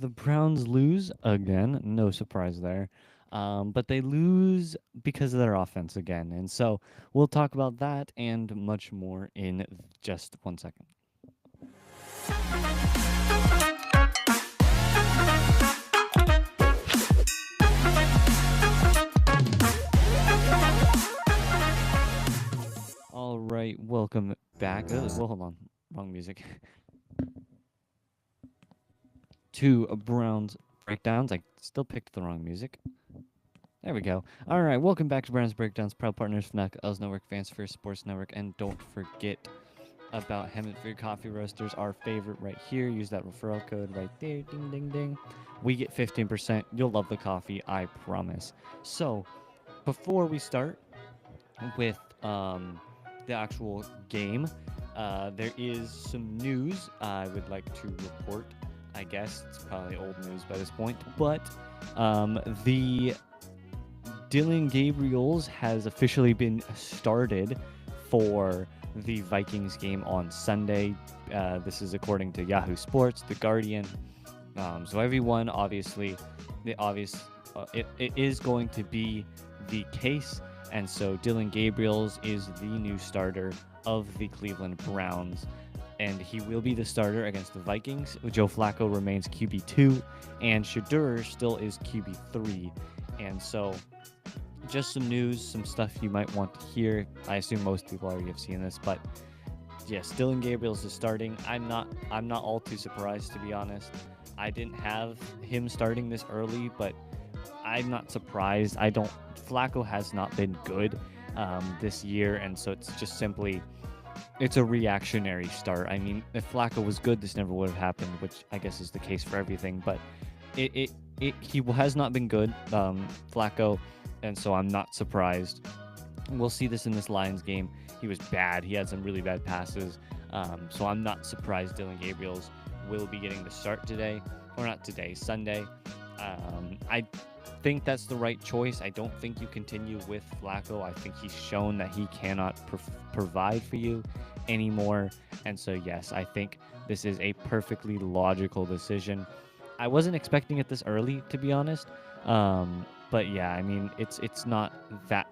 the Browns lose again. No surprise there. But they lose because of their offense again. And so we'll talk about that and much more in just 1 second. All right, welcome back. Well, hold on. Wrong music. To Browns Breakdowns. I still picked the wrong music. There we go. All right, welcome back to Browns Breakdowns, proud partners, FNAC, Els Network, Fans First Sports Network, and don't forget about Hemisphere Coffee Roasters, our favorite right here. Use that referral code right there, ding, ding, ding. We get 15%. You'll love the coffee, I promise. So, before we start with the actual game, there is some news I would like to report. I guess it's probably old news by this point, but the Dylan Gabriels has officially been started for the Vikings game on Sunday. This is according to Yahoo Sports, The Guardian. So everyone, obviously, it is going to be the case, and so Dylan Gabriels is the new starter of the Cleveland Browns, and he will be the starter against the Vikings. Joe Flacco remains QB2, and Shedeur still is QB3, and so just some news, some stuff you might want to hear. I assume most people already have seen this, but yes, Dylan Gabriels is starting. I'm not all too surprised, to be honest. I didn't have him starting this early, but I'm not surprised. Flacco has not been good this year, and so it's just simply it's a reactionary start. I mean, if Flacco was good, this never would have happened, which I guess is the case for everything. But he has not been good, Flacco, and so I'm not surprised. We'll see this in this Lions game. He was bad. He had some really bad passes, so I'm not surprised Dylan Gabriels will be getting the start today, or not today, Sunday. I think that's the right choice. I don't think you continue with Flacco. I think he's shown that he cannot provide for you anymore. And so, yes, I think this is a perfectly logical decision. I wasn't expecting it this early, to be honest. But yeah, I mean, it's not that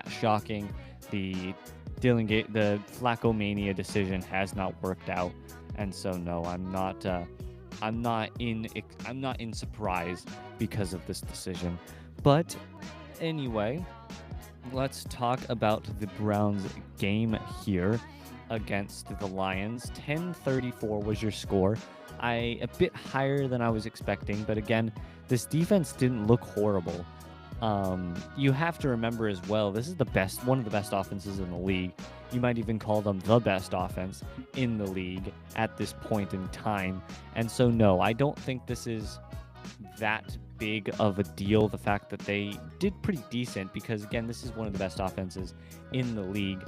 shocking. The Flacco mania decision has not worked out, and so no, I'm not in surprise because of this decision. But anyway, let's talk about the Browns game here against the Lions. 10-34 was your score. A bit higher than I was expecting, but again, this defense didn't look horrible. You have to remember as well, this is one of the best offenses in the league. You might even call them the best offense in the league at this point in time. And so, no, I don't think this is that big of a deal, the fact that they did pretty decent, because, again, this is one of the best offenses in the league.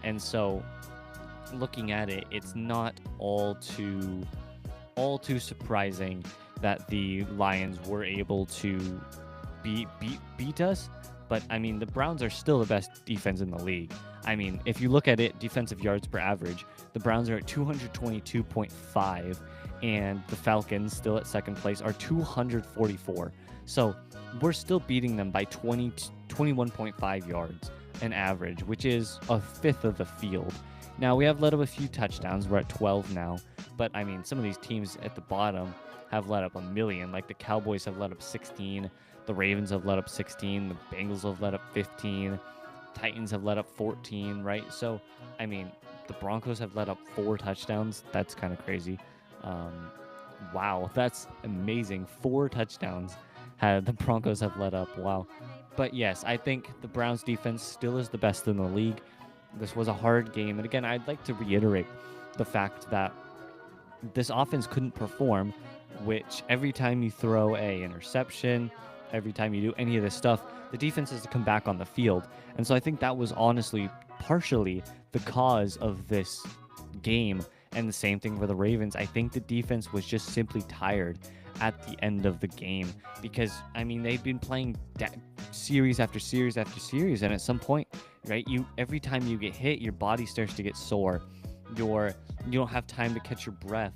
And so, looking at it, it's not all too surprising that the Lions were able to beat us. But, I mean, the Browns are still the best defense in the league. I mean, if you look at it, defensive yards per average, the Browns are at 222.5, and the Falcons, still at second place, are 244. So we're still beating them by 21.5 yards an average, which is a fifth of the field. Now, we have let up a few touchdowns. We're at 12 now. But, I mean, some of these teams at the bottom have let up a million. Like the Cowboys have let up 16. The Ravens have let up 16. The Bengals have let up 15. Titans have let up 14, right? So, I mean, the Broncos have let up 4 touchdowns. That's kind of crazy. Wow, that's amazing. 4 touchdowns the Broncos have let up. Wow. But yes, I think the Browns defense still is the best in the league. This was a hard game. And again, I'd like to reiterate the fact that this offense couldn't perform, which every time you throw a interception, every time you do any of this stuff, the defense has to come back on the field. And so I think that was honestly partially the cause of this game. And the same thing for the Ravens. I think the defense was just simply tired at the end of the game because, I mean, they've been playing series after series after series. And at some point, right, every time you get hit, your body starts to get sore. You don't have time to catch your breath.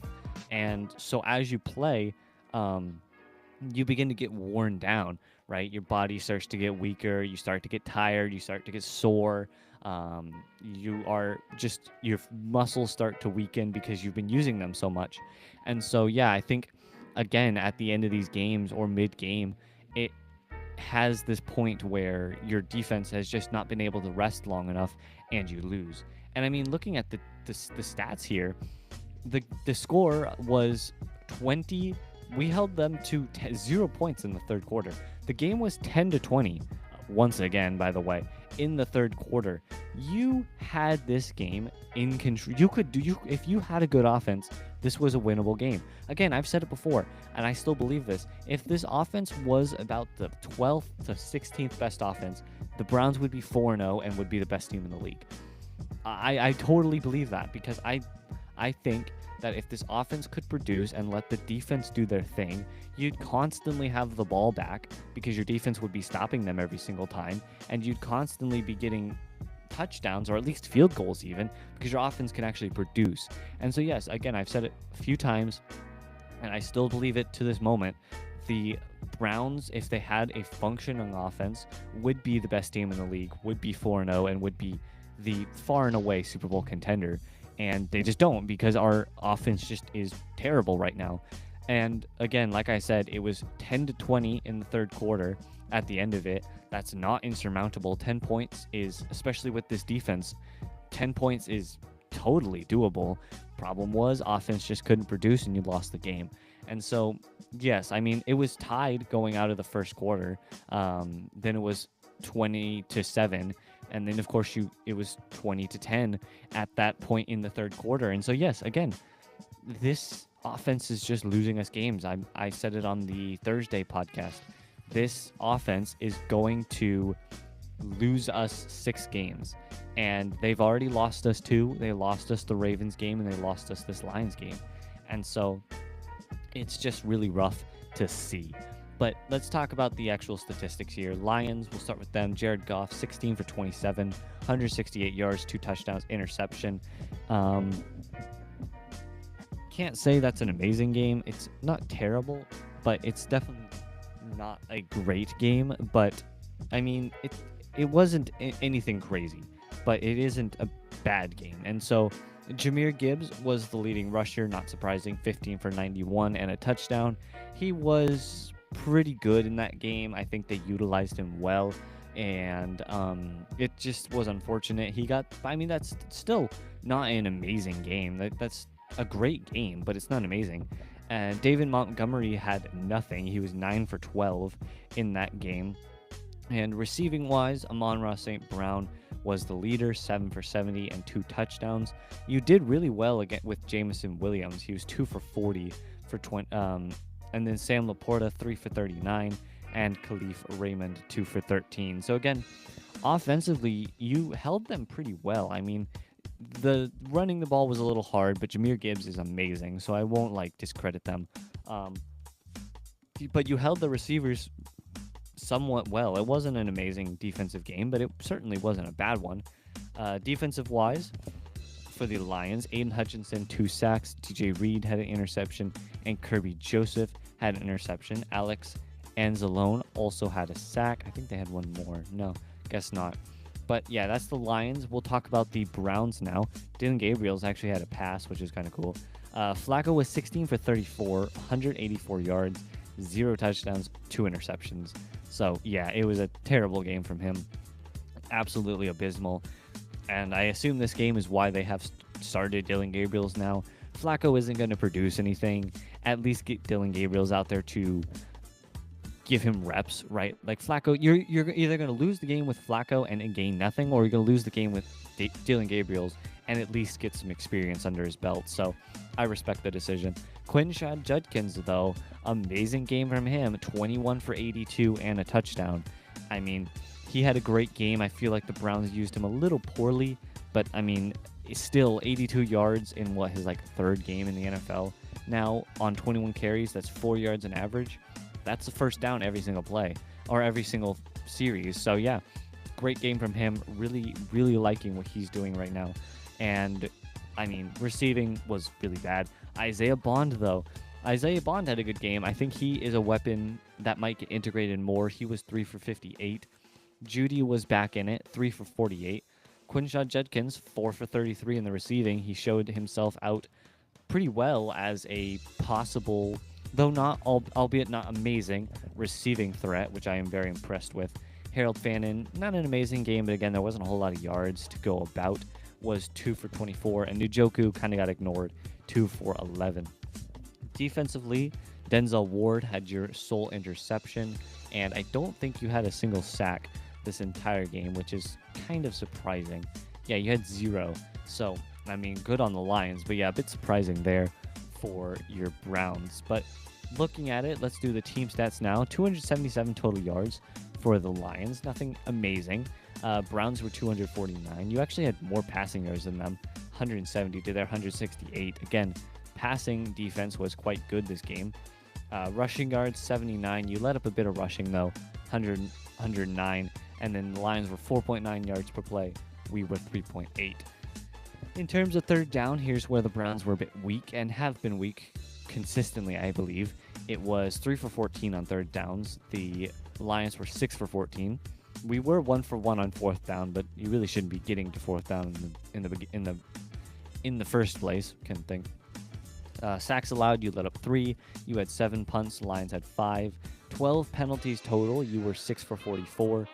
And so as you play, um, you begin to get worn down, right? Your body starts to get weaker. You start to get tired. You start to get sore. You are just, your muscles start to weaken because you've been using them so much. And so, yeah, I think, again, at the end of these games or mid game, it has this point where your defense has just not been able to rest long enough and you lose. And I mean, looking at the stats here, the score was 20. We held them to 0 points in the third quarter. The game was 10-20. Once again, by the way, in the third quarter, you had this game in control. You if you had a good offense, this was a winnable game. Again, I've said it before, and I still believe this. If this offense was about the 12th to 16th best offense, the Browns would be 4-0 and would be the best team in the league. I totally believe that, because I think that if this offense could produce and let the defense do their thing, you'd constantly have the ball back because your defense would be stopping them every single time, and you'd constantly be getting touchdowns, or at least field goals even, because your offense can actually produce. And so, yes, again, I've said it a few times, and I still believe it to this moment. The Browns, if they had a functioning offense, would be the best team in the league, would be 4-0, and would be the far and away Super Bowl contender. And they just don't, because our offense just is terrible right now. And again, like I said, it was 10-20 in the third quarter at the end of it. That's not insurmountable. 10 points is, especially with this defense, 10 points is totally doable. Problem was, offense just couldn't produce and you lost the game. And so, yes, I mean, it was tied going out of the first quarter. Then it was 20-7. And then, of course, it was 20-10 at that point in the third quarter. And so, yes, again, this offense is just losing us games. I said it on the Thursday podcast. This offense is going to lose us 6 games. And they've already lost us 2. They lost us the Ravens game, and they lost us this Lions game. And so it's just really rough to see. But let's talk about the actual statistics here. Lions, we'll start with them. Jared Goff, 16 for 27, 168 yards, 2 touchdowns, interception. Can't say that's an amazing game. It's not terrible, but it's definitely not a great game. But, I mean, it wasn't anything crazy, but it isn't a bad game. And so Jahmyr Gibbs was the leading rusher, not surprising, 15 for 91 and a touchdown. He was pretty good in that game. I think they utilized him well, and it just was unfortunate. That's still not an amazing game. That's a great game, but it's not amazing. And David Montgomery had nothing. He was 9 for 12 in that game. And receiving wise, Amon-Ra St. Brown was the leader, 7 for 70 and 2 touchdowns. You did really well again with Jameson Williams. He was 2 for 40 for 20. And then Sam Laporta, 3 for 39, and Khalif Raymond, 2 for 13. So again, offensively, you held them pretty well. I mean, the running the ball was a little hard, but Jahmyr Gibbs is amazing, so I won't discredit them. But you held the receivers somewhat well. It wasn't an amazing defensive game, but it certainly wasn't a bad one. Defensive wise, for the Lions, Aiden Hutchinson, 2 sacks, TJ Reed had an interception, and Kirby Joseph had an interception. Alex Anzalone also had a sack. I think they had one more. No, guess not. But yeah, that's the Lions. We'll talk about the Browns now. Dylan Gabriel's actually had a pass, which is kind of cool. Flacco was 16 for 34, 184 yards, 0 touchdowns, 2 interceptions. So yeah, it was a terrible game from him. Absolutely abysmal. And I assume this game is why they have started Dylan Gabriel's now. Flacco isn't going to produce anything. At least get Dylan Gabriel's out there to give him reps, right? Like Flacco, you're either going to lose the game with Flacco and gain nothing, or you're going to lose the game with Dylan Gabriel's and at least get some experience under his belt. So I respect the decision. Quinshad Judkins, though, amazing game from him. 21 for 82 and a touchdown. I mean, he had a great game. I feel like the Browns used him a little poorly, but I mean, still 82 yards in his third game in the NFL. Now on 21 carries, that's 4 yards an average. That's the first down every single play or every single series. So yeah, great game from him. Really, really liking what he's doing right now. And I mean, receiving was really bad. Isaiah Bond, though, Isaiah Bond had a good game. I think he is a weapon that might get integrated more. He was 3 for 58. Judy was back in it, 3 for 48. Quinshad Judkins, 4 for 33 in the receiving. He showed himself out pretty well as a possible, though not, albeit not amazing, receiving threat, which I am very impressed with. Harold Fannin, not an amazing game, but again, there wasn't a whole lot of yards to go about, was 2 for 24, and Njoku kind of got ignored, 2 for 11. Defensively, Denzel Ward had your sole interception, and I don't think you had a single sack this entire game, which is kind of surprising. Yeah, you had 0. So, I mean, good on the Lions, but yeah, a bit surprising there for your Browns. But looking at it, let's do the team stats now. 277 total yards for the Lions. Nothing amazing. Browns were 249. You actually had more passing yards than them. 170 to their 168. Again, passing defense was quite good this game. Rushing yards, 79. You let up a bit of rushing, though. 109. And then the Lions were 4.9 yards per play. We were 3.8. In terms of third down, here's where the Browns were a bit weak and have been weak consistently, I believe. It was 3 for 14 on third downs. The Lions were 6 for 14. We were 1 for 1 on fourth down, but you really shouldn't be getting to fourth down in the first place. Couldn't think. Sacks allowed, you let up 3. You had 7 punts. Lions had 5. 12 penalties total. You were 6 for 44.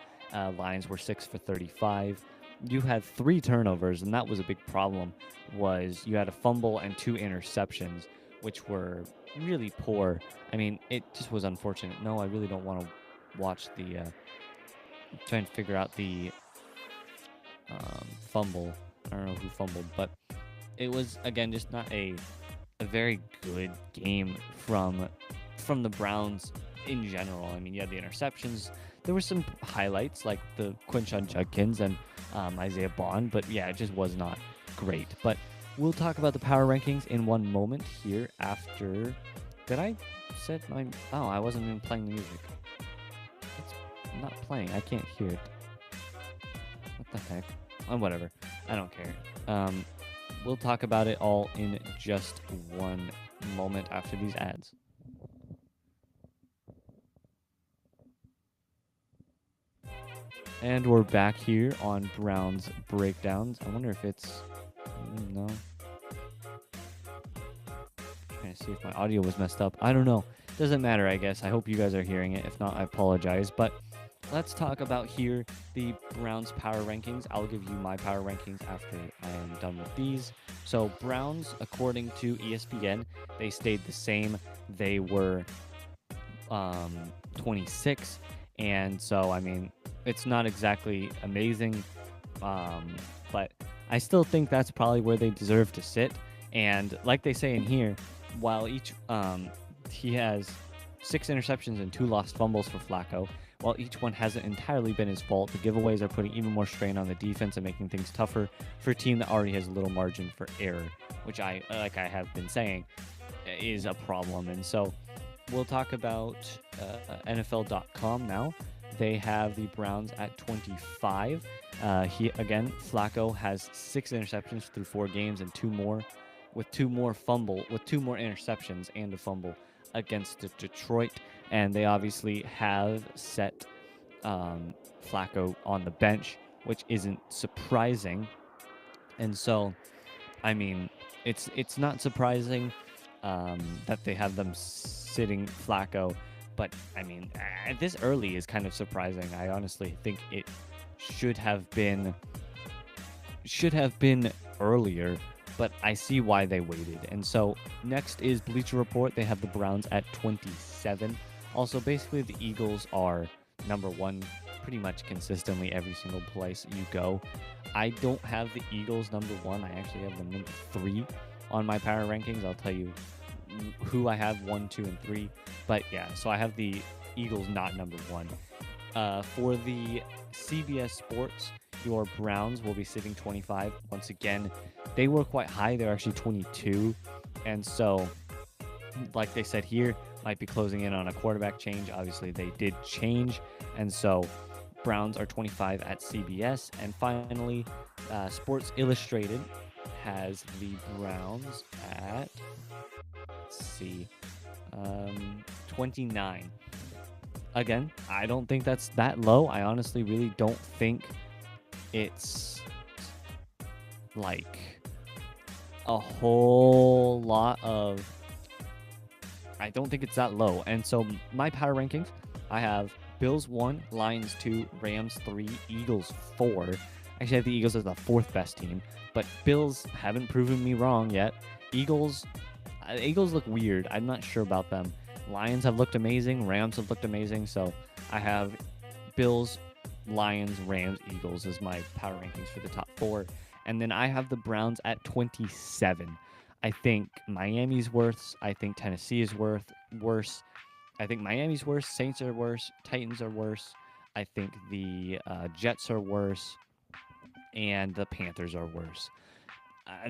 Lions were 6 for 35. You had 3 turnovers, and that was a big problem. Was you had a fumble and 2 interceptions, which were really poor. I mean, it just was unfortunate. No, I really don't want to watch the trying to figure out the fumble. I don't know who fumbled, but it was again just not a very good game from the Browns in general. I mean, you had the interceptions. There were some highlights like the Quinshad Judkins and Isaiah Bond, but yeah, it just was not great. But we'll talk about the power rankings in one moment here after. Did I set my? Oh, I wasn't even playing the music. It's not playing. I can't hear it. What the heck? Oh, whatever. I don't care. We'll talk about it all in just one moment after these ads. And we're back here on Browns Breakdowns. I wonder if it's... No. Trying to see if my audio was messed up. I don't know. Doesn't matter, I guess. I hope you guys are hearing it. If not, I apologize. But let's talk about here the Browns power rankings. I'll give you my power rankings after I am done with these. So Browns, according to ESPN, they stayed the same. They were 26. And so, I mean, it's not exactly amazing, but I still think that's probably where they deserve to sit. And like they say in here, while he has 6 interceptions and 2 lost fumbles for Flacco, while each one hasn't entirely been his fault, the giveaways are putting even more strain on the defense and making things tougher for a team that already has a little margin for error, which like I have been saying, is a problem. And so we'll talk about NFL.com now. They have the Browns at 25. Flacco has 6 interceptions through 4 games and 2 more interceptions and a fumble against Detroit. And they obviously have set Flacco on the bench, which isn't surprising. And so, I mean, it's not surprising that they have them sitting Flacco. But, I mean, this early is kind of surprising. I honestly think it should have been earlier, but I see why they waited. And so next is Bleacher Report. They have the Browns at 27. Also, basically, the Eagles are number 1 pretty much consistently every single place you go. I don't have the Eagles number 1. I actually have them number 3 on my power rankings. I'll tell you who I have 1, 2, and 3. But yeah, so I have the Eagles not number 1. For the CBS Sports, your Browns will be sitting 25. Once again, they were quite high. They're actually 22. And so, like they said here, might be closing in on a quarterback change. Obviously, they did change. And so, Browns are 25 at CBS. And finally, Sports Illustrated has the Browns at... Let's see. 29. Again, I don't think that's that low. I honestly really don't think it's like a whole lot of. I don't think it's that low. And so my power rankings, I have Bills 1, Lions 2, Rams 3, Eagles 4. Actually, I have the Eagles as the fourth best team, but Bills haven't proven me wrong yet. Eagles look weird. I'm not sure about them. Lions have looked amazing. Rams have looked amazing. So I have Bills, Lions, Rams, Eagles as my power rankings for the top 4. And then I have the Browns at 27. I think Miami's worse. I think Tennessee is worse. I think Miami's worse. Saints are worse. Titans are worse. I think the Jets are worse. And the Panthers are worse.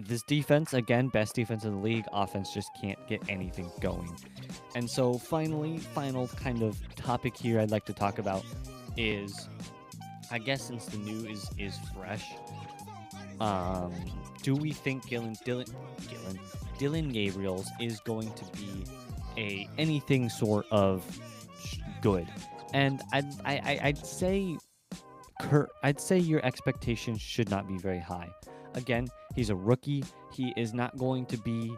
This defense, again, best defense in the league. Offense just can't get anything going. And so final kind of topic here I'd like to talk about is, I guess since the news is fresh, do we think Dillon Gabriel's is going to be anything sort of good? And I'd say your expectations should not be very high. Again, he's a rookie. He is not going to be.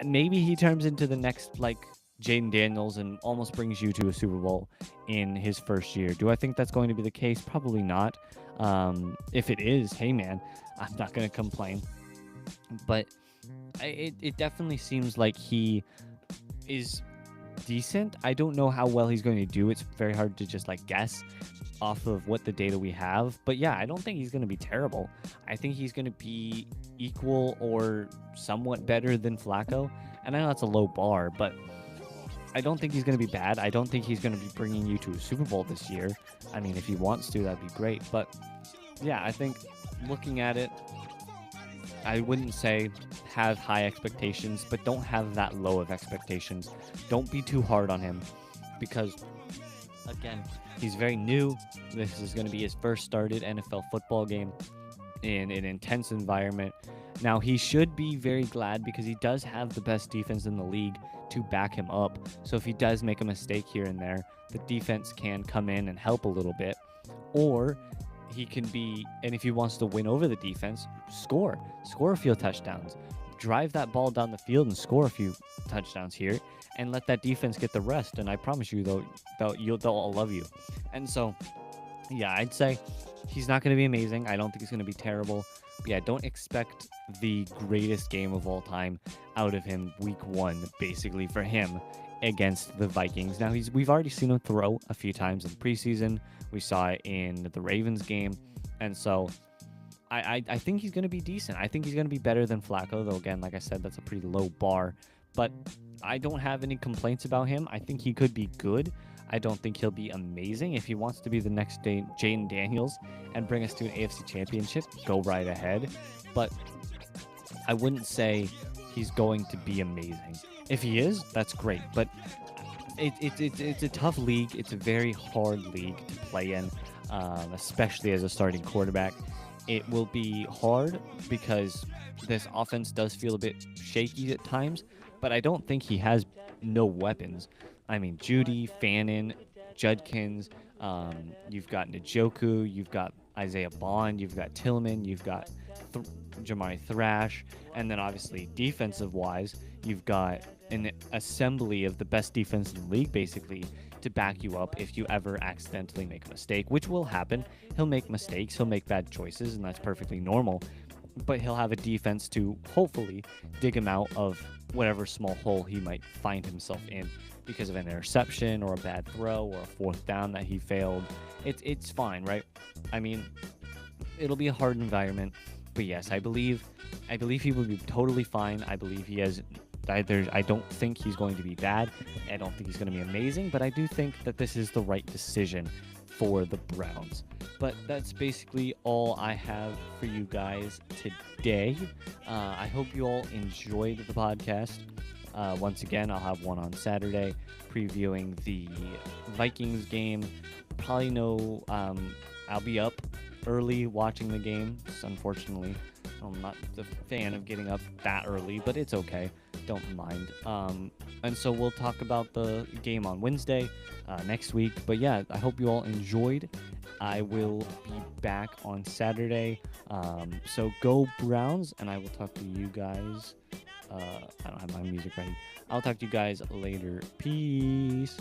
Maybe he turns into the next like Jaden Daniels and almost brings you to a Super Bowl in his first year. Do I think that's going to be the case? Probably not. If it is, hey man, I'm not going to complain. But it definitely seems like he is decent. I don't know how well he's going to do. It's very hard to just like guess off of what the data we have. But yeah, I don't think he's going to be terrible. I think he's going to be equal or somewhat better than Flacco. And I know that's a low bar, but I don't think he's going to be bad. I don't think he's going to be bringing you to a Super Bowl this year. I mean, if he wants to, that'd be great. But yeah, I think looking at it, I wouldn't say have high expectations, but don't have that low of expectations. Don't be too hard on him because, again, he's very new. This is going to be his first started NFL football game in an intense environment. Now, he should be very glad because he does have the best defense in the league to back him up. So if he does make a mistake here and there, the defense can come in and help a little bit. Or he can be, and if he wants to win over the defense, score a few touchdowns. Drive that ball down the field and score a few touchdowns here and let that defense get the rest. And I promise you, they'll all love you. And so, yeah, I'd say he's not going to be amazing. I don't think he's going to be terrible. But yeah, don't expect the greatest game of all time out of him week 1, basically, for him against the Vikings. Now, we've already seen him throw a few times in preseason. We saw it in the Ravens game. And so I think he's going to be decent. I think he's going to be better than Flacco, though, again, like I said, that's a pretty low bar. But I don't have any complaints about him. I think he could be good. I don't think he'll be amazing. If he wants to be the next Jaden Daniels and bring us to an AFC championship, go right ahead. But I wouldn't say he's going to be amazing. If he is, that's great. But it's a tough league. It's a very hard league to play in, especially as a starting quarterback. It will be hard because this offense does feel a bit shaky at times, but I don't think he has no weapons. I mean, Judy, Fannin, Judkins, you've got Njoku, you've got Isaiah Bond, you've got Tillman, you've got Jamari Thrash, and then obviously defensive-wise, you've got an assembly of the best defense in the league, basically, to back you up if you ever accidentally make a mistake, which will happen. He'll make mistakes, he'll make bad choices, and that's perfectly normal. But he'll have a defense to hopefully dig him out of whatever small hole he might find himself in because of an interception or a bad throw or a fourth down that he failed. It's fine, right? I mean, it'll be a hard environment, but yes, I believe he will be totally fine. I believe he has. I don't think he's going to be bad. I don't think he's going to be amazing, but I do think that this is the right decision for the Browns. But that's basically all I have for you guys today. I hope you all enjoyed the podcast. Once again, I'll have one on Saturday previewing the Vikings game. Probably I'll be up early watching the game, unfortunately. I'm not the fan of getting up that early, but it's okay. Don't mind. And so we'll talk about the game on Wednesday next week. But yeah, I hope you all enjoyed. I will be back on Saturday. So go Browns, and I will talk to you guys. I don't have my music ready. I'll talk to you guys later. Peace.